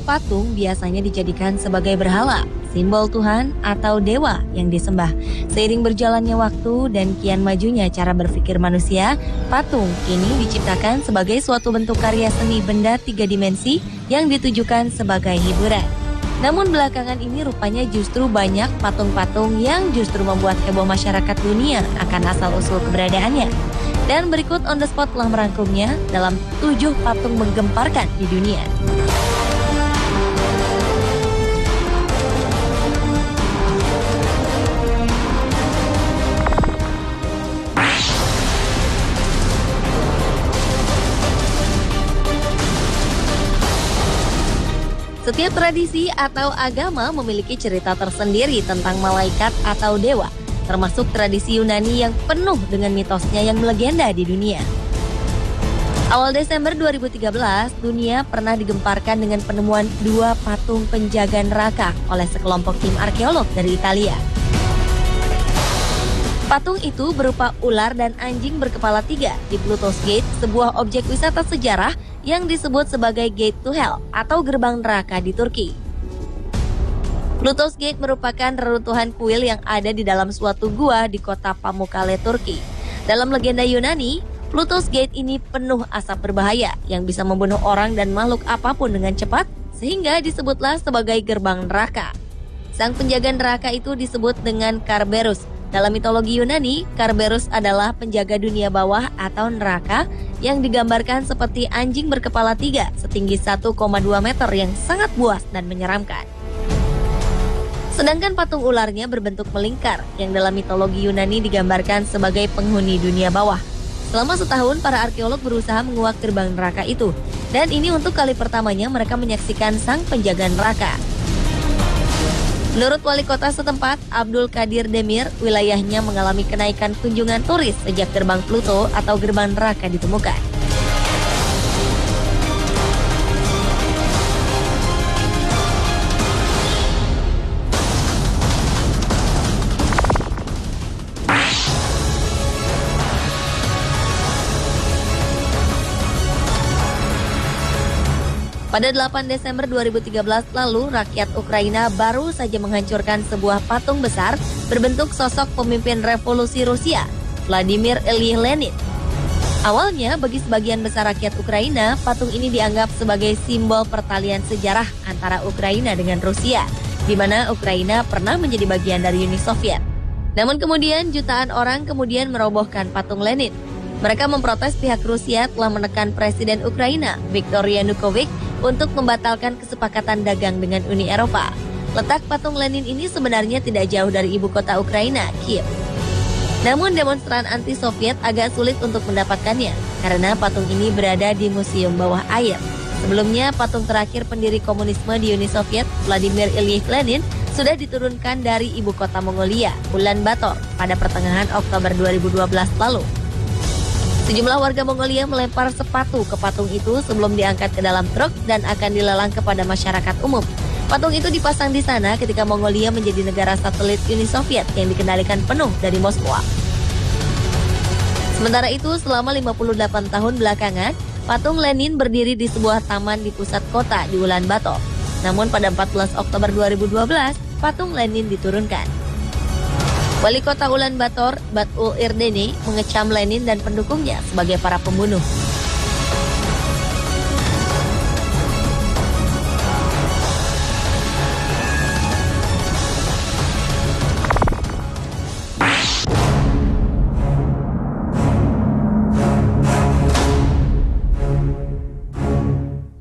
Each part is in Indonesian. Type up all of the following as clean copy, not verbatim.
Patung biasanya dijadikan sebagai berhala, simbol Tuhan atau dewa yang disembah. Seiring berjalannya waktu dan kian majunya cara berpikir manusia, patung kini diciptakan sebagai suatu bentuk karya seni benda tiga dimensi yang ditujukan sebagai hiburan. Namun belakangan ini rupanya justru banyak patung-patung yang justru membuat heboh masyarakat dunia akan asal-usul keberadaannya. Dan berikut On The Spot telah merangkumnya dalam 7 patung menggemparkan di dunia. Setiap tradisi atau agama memiliki cerita tersendiri tentang malaikat atau dewa, termasuk tradisi Yunani yang penuh dengan mitosnya yang melegenda di dunia. Awal Desember 2013, dunia pernah digemparkan dengan penemuan 2 patung penjaga neraka oleh sekelompok tim arkeolog dari Italia. Patung itu berupa ular dan anjing berkepala 3 di Pluto's Gate, sebuah objek wisata sejarah yang disebut sebagai Gate to Hell atau gerbang neraka di Turki. Pluto's Gate merupakan reruntuhan kuil yang ada di dalam suatu gua di kota Pamukkale, Turki. Dalam legenda Yunani, Pluto's Gate ini penuh asap berbahaya yang bisa membunuh orang dan makhluk apapun dengan cepat, sehingga disebutlah sebagai gerbang neraka. Sang penjaga neraka itu disebut dengan Kerberos. Dalam mitologi Yunani, Kerberos adalah penjaga dunia bawah atau neraka yang digambarkan seperti anjing berkepala 3 setinggi 1,2 meter yang sangat buas dan menyeramkan. Sedangkan patung ularnya berbentuk melingkar yang dalam mitologi Yunani digambarkan sebagai penghuni dunia bawah. Selama setahun, para arkeolog berusaha menguak gerbang neraka itu. Dan ini untuk kali pertamanya mereka menyaksikan sang penjaga neraka. Menurut wali kota setempat, Abdul Qadir Demir, wilayahnya mengalami kenaikan kunjungan turis sejak gerbang Pluto atau gerbang neraka ditemukan. Pada 8 Desember 2013 lalu, rakyat Ukraina baru saja menghancurkan sebuah patung besar berbentuk sosok pemimpin revolusi Rusia, Vladimir Ilyich Lenin. Awalnya, bagi sebagian besar rakyat Ukraina, patung ini dianggap sebagai simbol pertalian sejarah antara Ukraina dengan Rusia, di mana Ukraina pernah menjadi bagian dari Uni Soviet. Namun kemudian, jutaan orang kemudian merobohkan patung Lenin. Mereka memprotes pihak Rusia telah menekan Presiden Ukraina, Viktor Yanukovych, untuk membatalkan kesepakatan dagang dengan Uni Eropa. Letak patung Lenin ini sebenarnya tidak jauh dari ibu kota Ukraina, Kiev. Namun demonstran anti-Soviet agak sulit untuk mendapatkannya, karena patung ini berada di museum bawah air. Sebelumnya, patung terakhir pendiri komunisme di Uni Soviet, Vladimir Ilyich Lenin, sudah diturunkan dari ibu kota Mongolia, Ulan Bator, pada pertengahan Oktober 2012 lalu. Sejumlah warga Mongolia melempar sepatu ke patung itu sebelum diangkat ke dalam truk dan akan dilelang kepada masyarakat umum. Patung itu dipasang di sana ketika Mongolia menjadi negara satelit Uni Soviet yang dikendalikan penuh dari Moskwa. Sementara itu, selama 58 tahun belakangan, patung Lenin berdiri di sebuah taman di pusat kota di Ulan Bator. Namun pada 14 Oktober 2012, patung Lenin diturunkan. Wali kota Ulan Bator, Batul Irdeni, mengecam Lenin dan pendukungnya sebagai para pembunuh.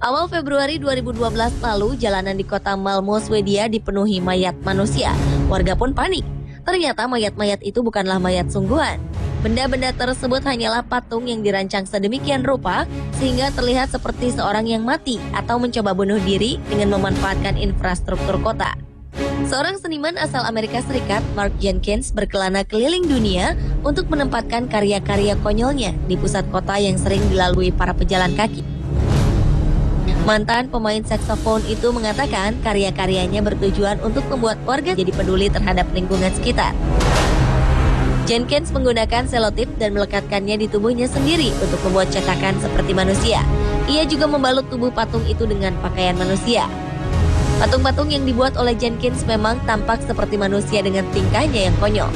Awal Februari 2012 lalu, jalanan di kota Malmo, Swedia dipenuhi mayat manusia. Warga pun panik. Ternyata mayat-mayat itu bukanlah mayat sungguhan. Benda-benda tersebut hanyalah patung yang dirancang sedemikian rupa sehingga terlihat seperti seorang yang mati atau mencoba bunuh diri dengan memanfaatkan infrastruktur kota. Seorang seniman asal Amerika Serikat, Mark Jenkins, berkelana keliling dunia untuk menempatkan karya-karya konyolnya di pusat kota yang sering dilalui para pejalan kaki. Mantan pemain saksofon itu mengatakan karya-karyanya bertujuan untuk membuat warga jadi peduli terhadap lingkungan sekitar. Jenkins menggunakan selotip dan melekatkannya di tubuhnya sendiri untuk membuat cetakan seperti manusia. Ia juga membalut tubuh patung itu dengan pakaian manusia. Patung-patung yang dibuat oleh Jenkins memang tampak seperti manusia dengan tingkahnya yang konyol.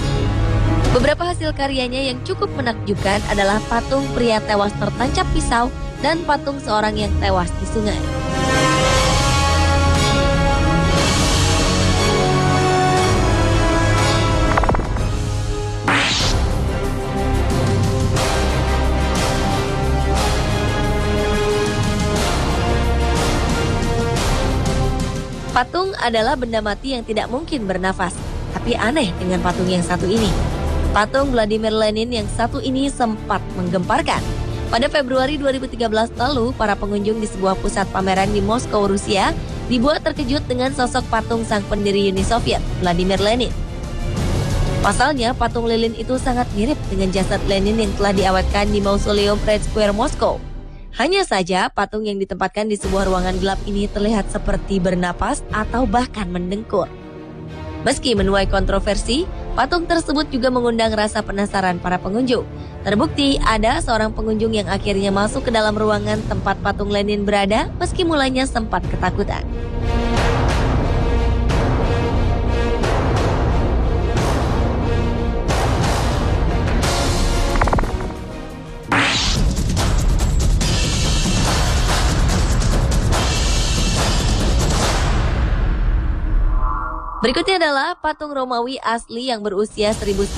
Beberapa hasil karyanya yang cukup menakjubkan adalah patung pria tewas tertancap pisau dan patung seorang yang tewas di sungai. Patung adalah benda mati yang tidak mungkin bernafas, tapi aneh dengan patung yang satu ini. Patung Vladimir Lenin yang satu ini sempat menggemparkan. Pada Februari 2013 lalu, para pengunjung di sebuah pusat pameran di Moskow, Rusia, dibuat terkejut dengan sosok patung sang pendiri Uni Soviet, Vladimir Lenin. Pasalnya, patung lilin itu sangat mirip dengan jasad Lenin yang telah diawetkan di Mausoleum Red Square, Moskow. Hanya saja, patung yang ditempatkan di sebuah ruangan gelap ini terlihat seperti bernapas atau bahkan mendengkur. Meski menuai kontroversi, patung tersebut juga mengundang rasa penasaran para pengunjung. Terbukti ada seorang pengunjung yang akhirnya masuk ke dalam ruangan tempat patung Lenin berada meski mulanya sempat ketakutan. Berikutnya adalah patung Romawi asli yang berusia 1900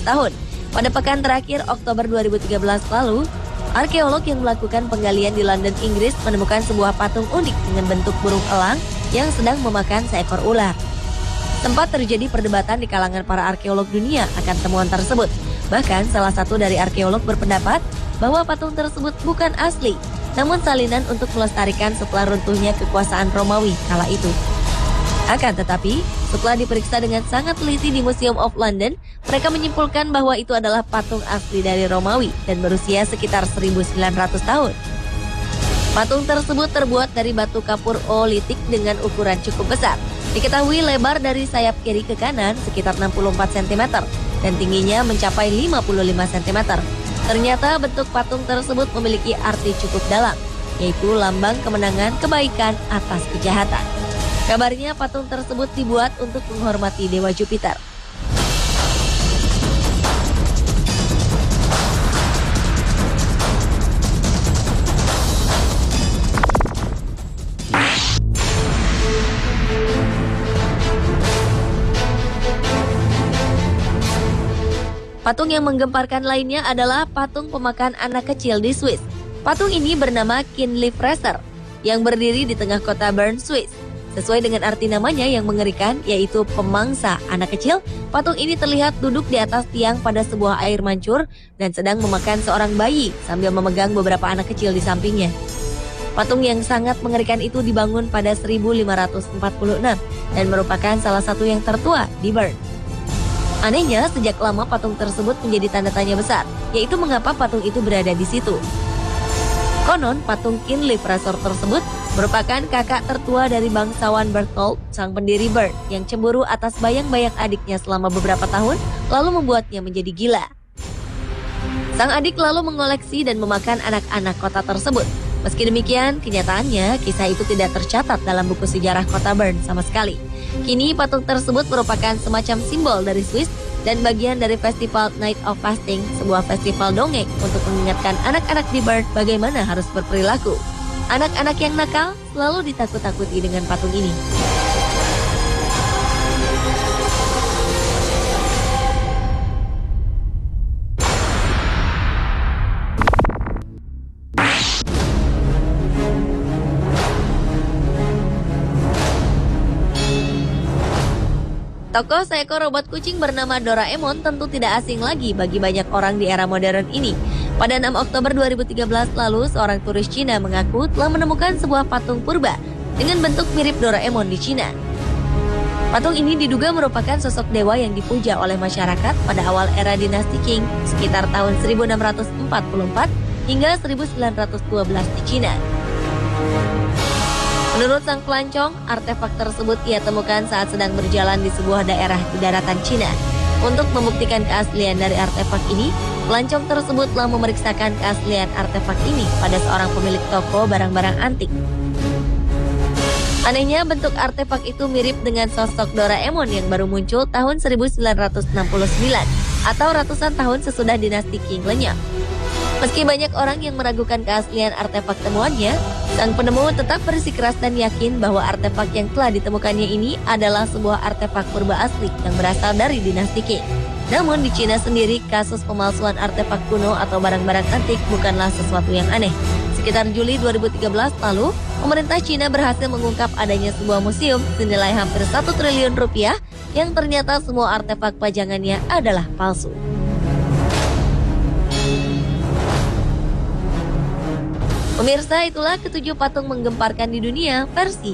tahun. Pada pekan terakhir Oktober 2013 lalu, arkeolog yang melakukan penggalian di London, Inggris menemukan sebuah patung unik dengan bentuk burung elang yang sedang memakan seekor ular. Sempat terjadi perdebatan di kalangan para arkeolog dunia akan temuan tersebut. Bahkan salah satu dari arkeolog berpendapat bahwa patung tersebut bukan asli, namun salinan untuk melestarikan setelah runtuhnya kekuasaan Romawi kala itu. Akan tetapi, setelah diperiksa dengan sangat teliti di Museum of London, mereka menyimpulkan bahwa itu adalah patung asli dari Romawi dan berusia sekitar 1900 tahun. Patung tersebut terbuat dari batu kapur oolitik dengan ukuran cukup besar. Diketahui lebar dari sayap kiri ke kanan sekitar 64 cm dan tingginya mencapai 55 cm. Ternyata bentuk patung tersebut memiliki arti cukup dalam, yaitu lambang kemenangan kebaikan atas kejahatan. Kabarnya patung tersebut dibuat untuk menghormati Dewa Jupiter. Patung yang menggemparkan lainnya adalah patung pemakan anak kecil di Swiss. Patung ini bernama Kindly Fraser yang berdiri di tengah kota Bern, Swiss. Sesuai dengan arti namanya yang mengerikan, yaitu pemangsa anak kecil, patung ini terlihat duduk di atas tiang pada sebuah air mancur dan sedang memakan seorang bayi sambil memegang beberapa anak kecil di sampingnya. Patung yang sangat mengerikan itu dibangun pada 1546 dan merupakan salah satu yang tertua di Bern. Anehnya, sejak lama patung tersebut menjadi tanda tanya besar, yaitu mengapa patung itu berada di situ. Konon, patung Kindly Fraser tersebut merupakan kakak tertua dari bangsawan Berthold, sang pendiri Bern, yang cemburu atas bayang-bayang adiknya selama beberapa tahun, lalu membuatnya menjadi gila. Sang adik lalu mengoleksi dan memakan anak-anak kota tersebut. Meski demikian, kenyataannya kisah itu tidak tercatat dalam buku sejarah kota Bern sama sekali. Kini patung tersebut merupakan semacam simbol dari Swiss dan bagian dari festival Night of Fasting, sebuah festival dongeng untuk mengingatkan anak-anak di Bern bagaimana harus berperilaku. Anak-anak yang nakal selalu ditakut-takuti dengan patung ini. Tokoh seekor robot kucing bernama Doraemon tentu tidak asing lagi bagi banyak orang di era modern ini. Pada 6 Oktober 2013 lalu, seorang turis Cina mengaku telah menemukan sebuah patung purba dengan bentuk mirip Doraemon di Cina. Patung ini diduga merupakan sosok dewa yang dipuja oleh masyarakat pada awal era dinasti Qing sekitar tahun 1644 hingga 1912 di Cina. Menurut sang pelancong, artefak tersebut ia temukan saat sedang berjalan di sebuah daerah di daratan Cina. Untuk membuktikan keaslian dari artefak ini, pelancong tersebut telah memeriksakan keaslian artefak ini pada seorang pemilik toko barang-barang antik. Anehnya, bentuk artefak itu mirip dengan sosok Doraemon yang baru muncul tahun 1969 atau ratusan tahun sesudah dinasti Qing lenyap. Meski banyak orang yang meragukan keaslian artefak temuannya, sang penemu tetap bersikeras dan yakin bahwa artefak yang telah ditemukannya ini adalah sebuah artefak purba asli yang berasal dari dinasti Qing. Namun di Cina sendiri, kasus pemalsuan artefak kuno atau barang-barang antik bukanlah sesuatu yang aneh. Sekitar Juli 2013 lalu, pemerintah Cina berhasil mengungkap adanya sebuah museum senilai hampir 1 triliun rupiah yang ternyata semua artefak pajangannya adalah palsu. Pemirsa, itulah ketujuh patung menggemparkan di dunia versi